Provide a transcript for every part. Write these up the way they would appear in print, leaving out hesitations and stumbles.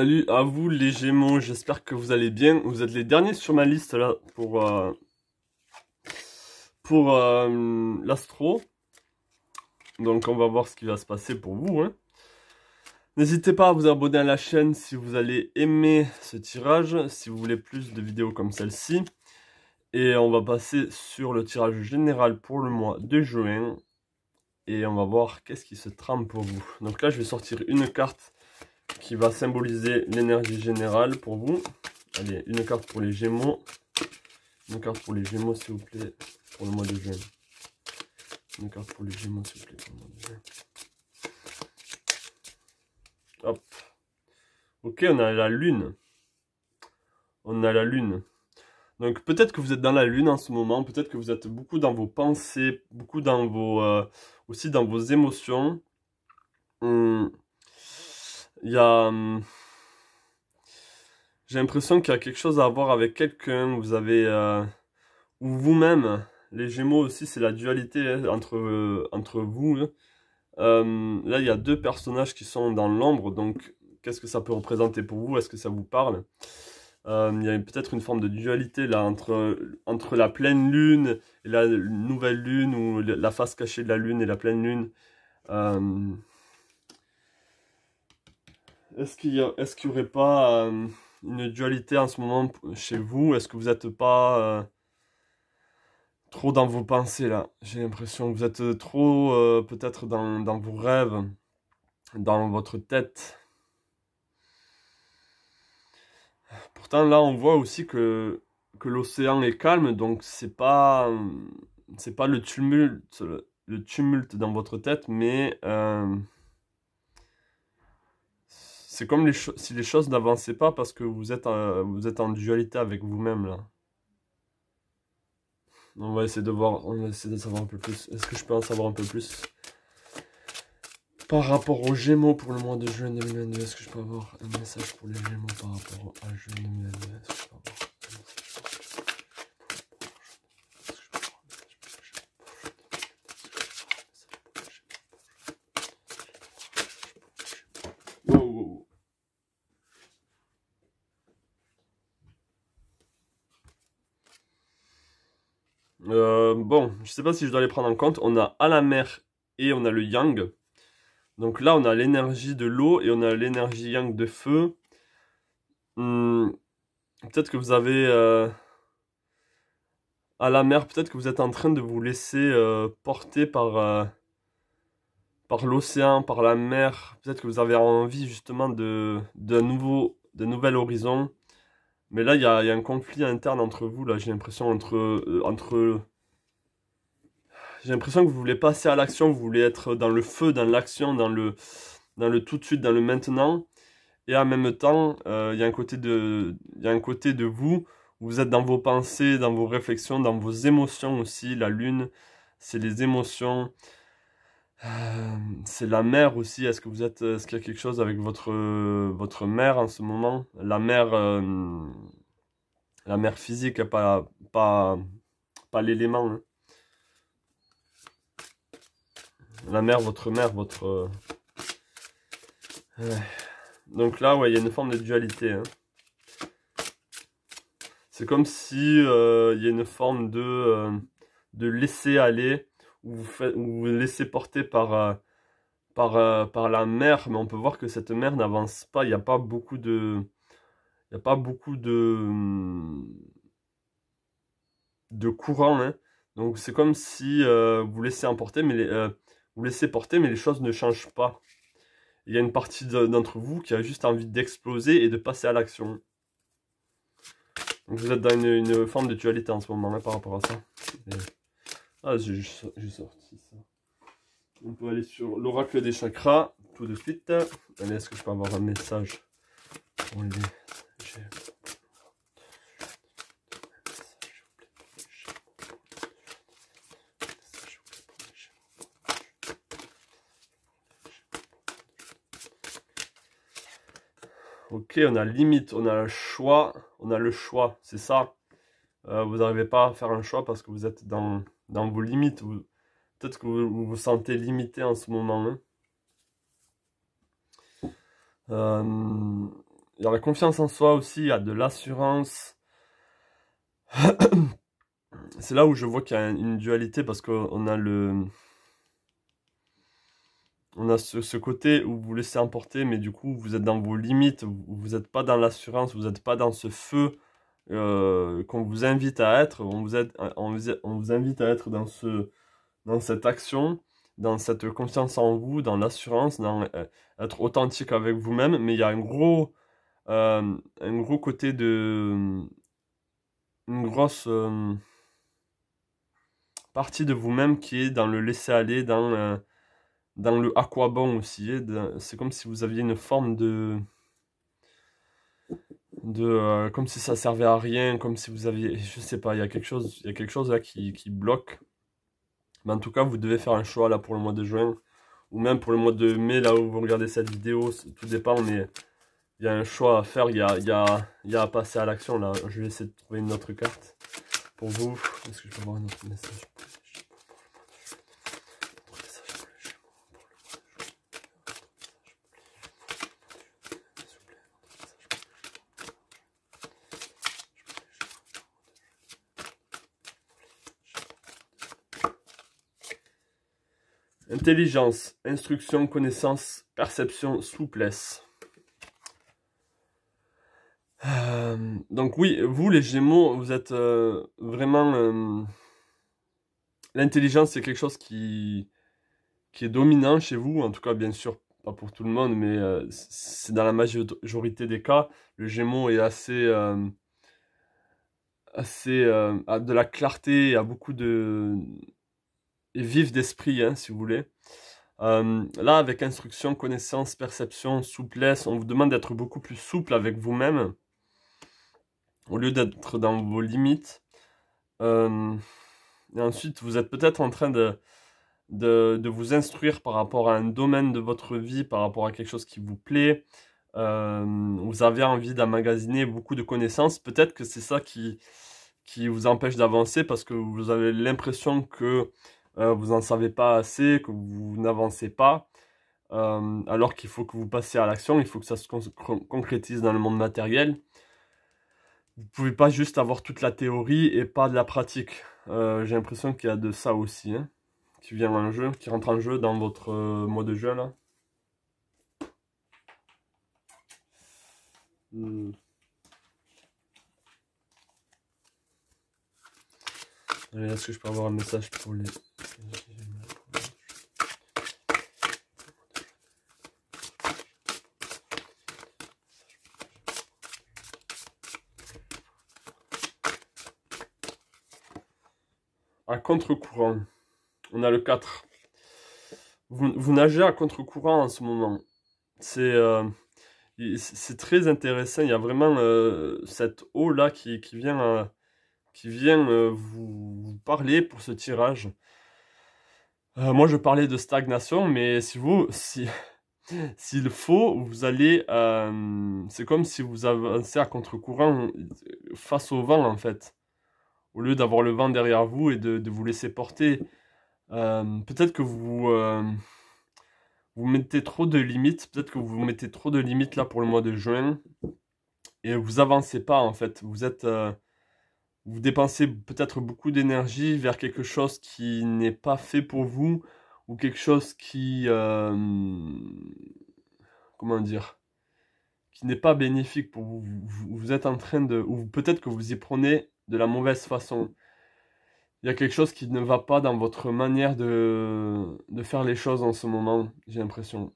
Salut à vous les Gémeaux, j'espère que vous allez bien. Vous êtes les derniers sur ma liste là pour l'astro. Donc on va voir ce qui va se passer pour vous, hein. N'hésitez pas à vous abonner à la chaîne si vous allez aimer ce tirage, si vous voulez plus de vidéos comme celle-ci. Et on va passer sur le tirage général pour le mois de juin. Et on va voir qu'est-ce qui se trame pour vous. Donc là je vais sortir une carte qui va symboliser l'énergie générale pour vous. Allez, une carte pour les Gémeaux. Une carte pour les Gémeaux, s'il vous plaît, pour le mois de juin. Une carte pour les Gémeaux, s'il vous plaît, pour le mois de juin. Hop. Ok, on a la Lune. On a la Lune. Donc peut-être que vous êtes dans la Lune en ce moment. Peut-être que vous êtes beaucoup dans vos pensées, beaucoup dans vos... aussi dans vos émotions. Il y a... J'ai l'impression qu'il y a quelque chose à voir avec quelqu'un. Vous avez... ou vous-même. Les Gémeaux aussi, c'est la dualité, hein, entre vous. Hein. Là, il y a deux personnages qui sont dans l'ombre. Donc, qu'est-ce que ça peut représenter pour vous? Est-ce que ça vous parle? Il y a peut-être une forme de dualité là entre la pleine lune et la nouvelle lune, ou la face cachée de la lune et la pleine lune. Est-ce qu'il y aurait pas une dualité en ce moment chez vous? Est-ce que vous n'êtes pas trop dans vos pensées là? J'ai l'impression que vous êtes trop peut-être dans vos rêves, dans votre tête. Pourtant là on voit aussi que l'océan est calme, donc c'est pas le tumulte dans votre tête, mais c'est comme si les choses n'avançaient pas parce que vous êtes en dualité avec vous-même là. On va essayer de voir, on va essayer de savoir un peu plus. Est-ce que je peux en savoir un peu plus par rapport aux Gémeaux pour le mois de juin 2022? Est-ce que je peux avoir un message pour les Gémeaux par rapport à juin 2022? Est-ce que je peux avoir un message? Wow, wow. Bon, je sais pas si je dois les prendre en compte. On a à la mer et on a le yang. Donc là, on a l'énergie de l'eau et on a l'énergie yang de feu. Peut-être que vous avez à la mer, peut-être que vous êtes en train de vous laisser porter par l'océan, par la mer. Peut-être que vous avez envie justement d'un nouvel horizon. Mais là, il y a un conflit interne entre vous. Là, j'ai l'impression j'ai l'impression que vous voulez passer à l'action, vous voulez être dans le feu, dans l'action, dans le tout de suite, dans le maintenant. Et en même temps, il y a un côté de vous, où vous êtes dans vos pensées, dans vos réflexions, dans vos émotions aussi. La lune, c'est les émotions. C'est la mer aussi. Est-ce qu'il y a quelque chose avec votre mère en ce moment? La mer physique, pas l'élément, hein. La mer, votre... Donc là, ouais, il y a une forme de dualité, hein. C'est comme si il y a une forme de laisser aller, où vous vous laissez porter par la mer, mais on peut voir que cette mer n'avance pas. Il n'y a pas beaucoup de... Il n'y a pas beaucoup de courant, hein. Donc c'est comme si vous laissez emporter, mais vous laissez porter, mais les choses ne changent pas. Il y a une partie d'entre vous qui a juste envie d'exploser et de passer à l'action. Donc vous êtes dans une forme de dualité en ce moment, hein, par rapport à ça. Et... Ah, j'ai sorti ça. On peut aller sur l'oracle des chakras tout de suite. Allez, est-ce que je peux avoir un message pour les Gémeaux? Ok, on a limite, on a le choix, c'est ça. Vous n'arrivez pas à faire un choix parce que vous êtes dans vos limites. Peut-être que vous vous sentez limité en ce moment, hein. il y a la confiance en soi aussi, il y a de l'assurance. C'est là où je vois qu'il y a une dualité parce qu'on a on a ce côté où vous vous laissez emporter, mais du coup, vous êtes dans vos limites, vous n'êtes pas dans l'assurance, vous n'êtes pas dans ce feu qu'on vous invite à être. On vous invite à être dans cette action, dans cette confiance en vous, dans l'assurance, dans être authentique avec vous-même. Mais il y a un gros côté une grosse partie de vous-même qui est dans le laisser-aller, dans le à quoi bon aussi. C'est comme si vous aviez une forme comme si ça servait à rien, comme si vous aviez, je sais pas, il y a quelque chose là qui bloque. Mais en tout cas, vous devez faire un choix là pour le mois de juin, ou même pour le mois de mai, là où vous regardez cette vidéo, tout dépend, mais il y a un choix à faire, il y a à passer à l'action là. Je vais essayer de trouver une autre carte pour vous. Est-ce que je peux avoir un autre message? Intelligence, instruction, connaissance, perception, souplesse. Donc oui, vous les Gémeaux, vous êtes vraiment... L'intelligence, c'est quelque chose qui est dominant chez vous, en tout cas bien sûr pas pour tout le monde, mais c'est dans la majorité des cas. Le Gémeaux est a de la clarté, a beaucoup est vif d'esprit, hein, si vous voulez. Là, avec instruction, connaissance, perception, souplesse, on vous demande d'être beaucoup plus souple avec vous-même, au lieu d'être dans vos limites. Et ensuite, vous êtes peut-être en train de vous instruire par rapport à un domaine de votre vie, par rapport à quelque chose qui vous plaît. Vous avez envie d'emmagasiner beaucoup de connaissances. Peut-être que c'est ça qui vous empêche d'avancer parce que vous avez l'impression que vous n'en savez pas assez, que vous n'avancez pas. Alors qu'il faut que vous passiez à l'action, il faut que ça se concrétise dans le monde matériel. Vous pouvez pas juste avoir toute la théorie et pas de la pratique. J'ai l'impression qu'il y a de ça aussi, hein, qui vient en jeu, qui rentre en jeu dans votre mode de jeu là. Est-ce que je peux avoir un message pour les... À contre-courant. On a le 4. Vous nagez à contre-courant en ce moment. C'est très intéressant. Il y a vraiment cette eau là qui vient, vous parler pour ce tirage. Moi je parlais de stagnation, mais s'il faut, vous allez... c'est comme si vous avancez à contre-courant face au vent en fait. Au lieu d'avoir le vent derrière vous et de vous laisser porter. Peut-être que vous mettez trop de limites. Peut-être que vous mettez trop de limites là pour le mois de juin. Et vous avancez pas en fait. Vous dépensez peut-être beaucoup d'énergie vers quelque chose qui n'est pas fait pour vous. Ou quelque chose qui... comment dire? Qui n'est pas bénéfique pour vous. Vous êtes en train de... Ou peut-être que vous y prenez de la mauvaise façon. Il y a quelque chose qui ne va pas dans votre manière de faire les choses en ce moment, j'ai l'impression.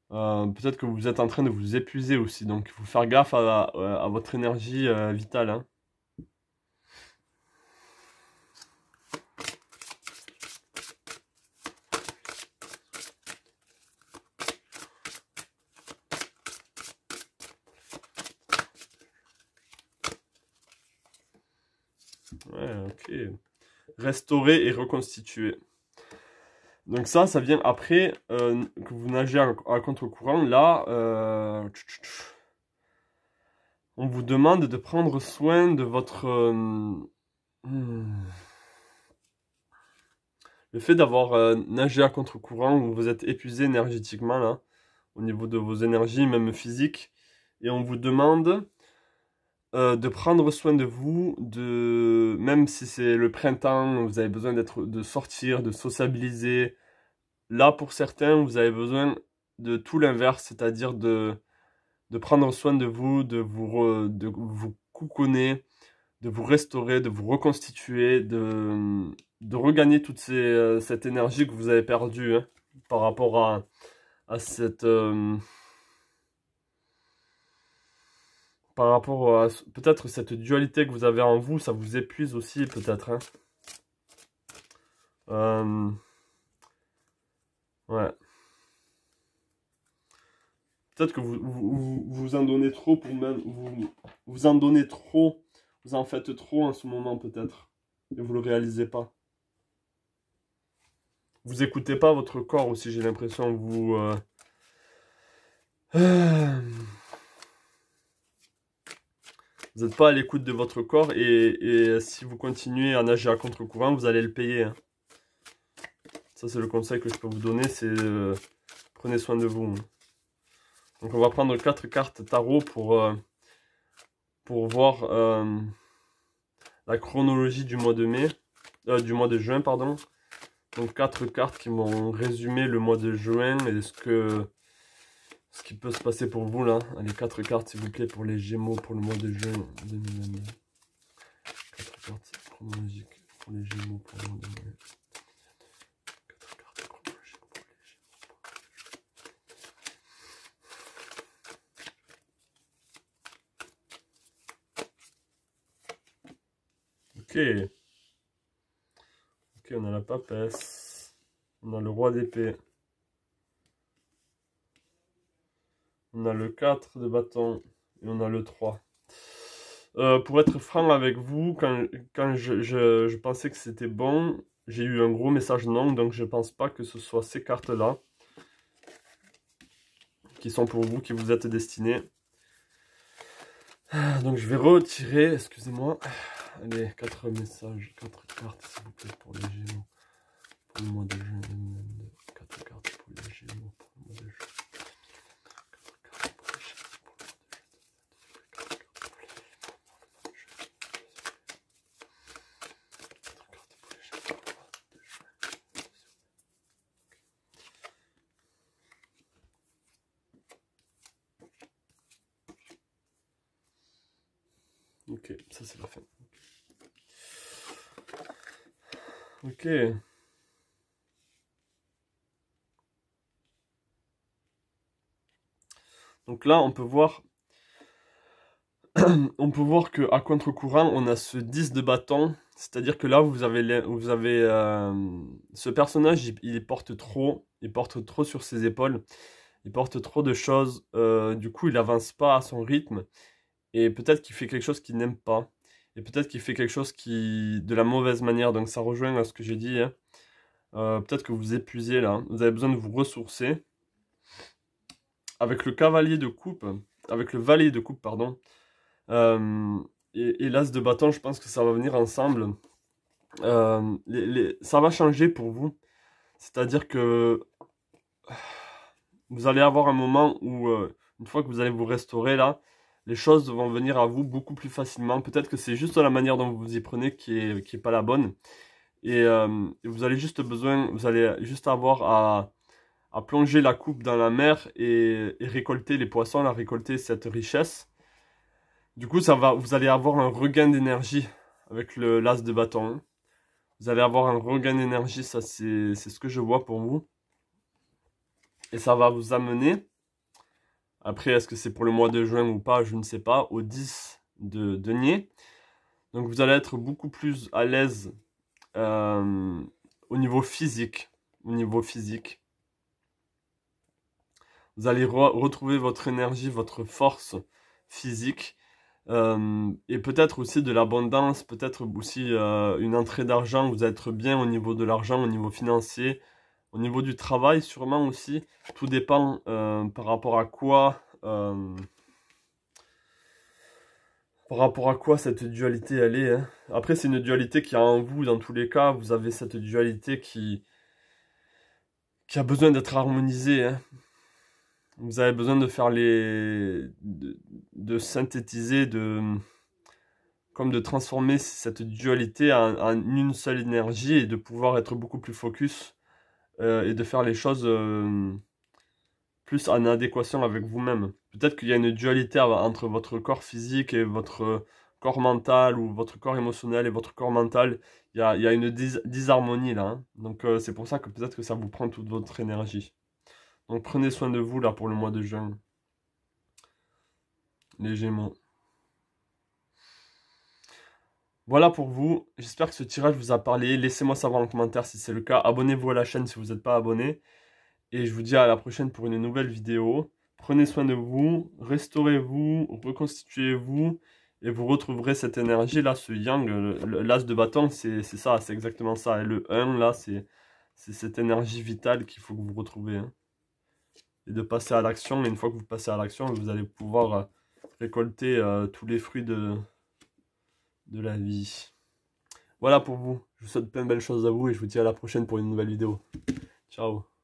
Peut-être que vous êtes en train de vous épuiser aussi, donc il faut faire gaffe à votre énergie vitale, hein. Ouais, ok. Restaurer et reconstituer. Donc ça vient après que vous nagez à contre-courant. Là, on vous demande de prendre soin de votre... le fait d'avoir nagé à contre-courant, vous êtes épuisé énergétiquement là. au niveau de vos énergies, même physiques. Et on vous demande de prendre soin de vous, même si c'est le printemps, vous avez besoin de sortir, de sociabiliser. Là, pour certains, vous avez besoin de tout l'inverse, c'est-à-dire de prendre soin de vous, de vous couconner, de vous restaurer, de vous reconstituer, de regagner cette énergie que vous avez perdue hein, par rapport à cette... par rapport à peut-être cette dualité que vous avez en vous, ça vous épuise aussi peut-être. Hein. Ouais. Peut-être que vous en donnez trop pour même... Vous en donnez trop, vous en faites trop en ce moment peut-être. Et vous le réalisez pas. Vous écoutez pas votre corps aussi, j'ai l'impression. Vous n'êtes pas à l'écoute de votre corps et si vous continuez à nager à contre-courant, vous allez le payer. Hein. Ça, c'est le conseil que je peux vous donner, c'est prenez soin de vous. Donc, on va prendre 4 cartes tarot pour voir la chronologie du mois de du mois de juin, pardon. Donc, 4 cartes qui m'ont résumé le mois de juin et ce qui peut se passer pour vous là. Allez, 4 cartes s'il vous plaît pour les Gémeaux pour le mois de juin 2022. 4 cartes chronologiques pour les Gémeaux pour le mois de juin. 4 cartes chronologiques pour les Gémeaux. Ok. Ok, on a la papesse. On a le roi d'épée. On a le 4 de bâton et on a le 3. Pour être franc avec vous, quand je pensais que c'était bon, j'ai eu un gros message non, donc je pense pas que ce soit ces cartes-là qui sont pour vous, qui vous êtes destinés. Donc je vais retirer, excusez-moi, allez, 4 messages, 4 cartes s'il vous plaît pour les Gémeaux. Pour le mois de juin 2022, 4 cartes pour les Gémeaux pour le mois de juin. Ok, ça c'est la fin. Ok. Donc là, on peut voir que à contre-courant, on a ce 10 de bâton. C'est-à-dire que là, vous avez ce personnage, il porte trop sur ses épaules. Il porte trop de choses. Du coup, il avance pas à son rythme. Et peut-être qu'il fait quelque chose qu'il n'aime pas. Et peut-être qu'il fait quelque chose de la mauvaise manière. Donc ça rejoint à ce que j'ai dit. Hein. Peut-être que vous épuisez là. Vous avez besoin de vous ressourcer. Avec le cavalier de coupe, avec le valet de coupe, pardon. Et l'as de bâton, je pense que ça va venir ensemble. Ça va changer pour vous. C'est-à-dire que vous allez avoir un moment où, une fois que vous allez vous restaurer là, les choses vont venir à vous beaucoup plus facilement. Peut-être que c'est juste la manière dont vous vous y prenez qui est pas la bonne. Et vous allez juste avoir à plonger la coupe dans la mer et récolter les poissons, récolter cette richesse. Du coup, vous allez avoir un regain d'énergie avec l'as de bâton. Vous allez avoir un regain d'énergie, ça c'est ce que je vois pour vous. Et ça va vous amener, après est-ce que c'est pour le mois de juin ou pas, je ne sais pas, au 10 de denier. Donc vous allez être beaucoup plus à l'aise au niveau physique. Vous allez retrouver votre énergie, votre force physique. Et peut-être aussi de l'abondance, peut-être aussi une entrée d'argent, vous allez être bien au niveau de l'argent, au niveau financier, au niveau du travail sûrement aussi. Tout dépend par rapport à quoi cette dualité elle est. Hein. Après c'est une dualité qui est en vous dans tous les cas, vous avez cette dualité qui a besoin d'être harmonisée. Hein. Vous avez besoin de faire de synthétiser, comme de transformer cette dualité en une seule énergie et de pouvoir être beaucoup plus focus et de faire les choses plus en adéquation avec vous-même. Peut-être qu'il y a une dualité entre votre corps physique et votre corps mental, ou votre corps émotionnel et votre corps mental. Il y a une disharmonie là, hein. Donc c'est pour ça que peut-être que ça vous prend toute votre énergie. Donc prenez soin de vous là pour le mois de juin. Les Gémeaux. Voilà pour vous. J'espère que ce tirage vous a parlé. Laissez-moi savoir en commentaire si c'est le cas. Abonnez-vous à la chaîne si vous n'êtes pas abonné. Et je vous dis à la prochaine pour une nouvelle vidéo. Prenez soin de vous, restaurez-vous, reconstituez-vous. Et vous retrouverez cette énergie là, ce yang, l'as de bâton, c'est ça, c'est exactement ça. Et le 1 là, c'est cette énergie vitale qu'il faut que vous retrouvez, hein. Et de passer à l'action. Et une fois que vous passez à l'action, vous allez pouvoir récolter tous les fruits de la vie. Voilà pour vous. Je vous souhaite plein de belles choses à vous et je vous dis à la prochaine pour une nouvelle vidéo. Ciao.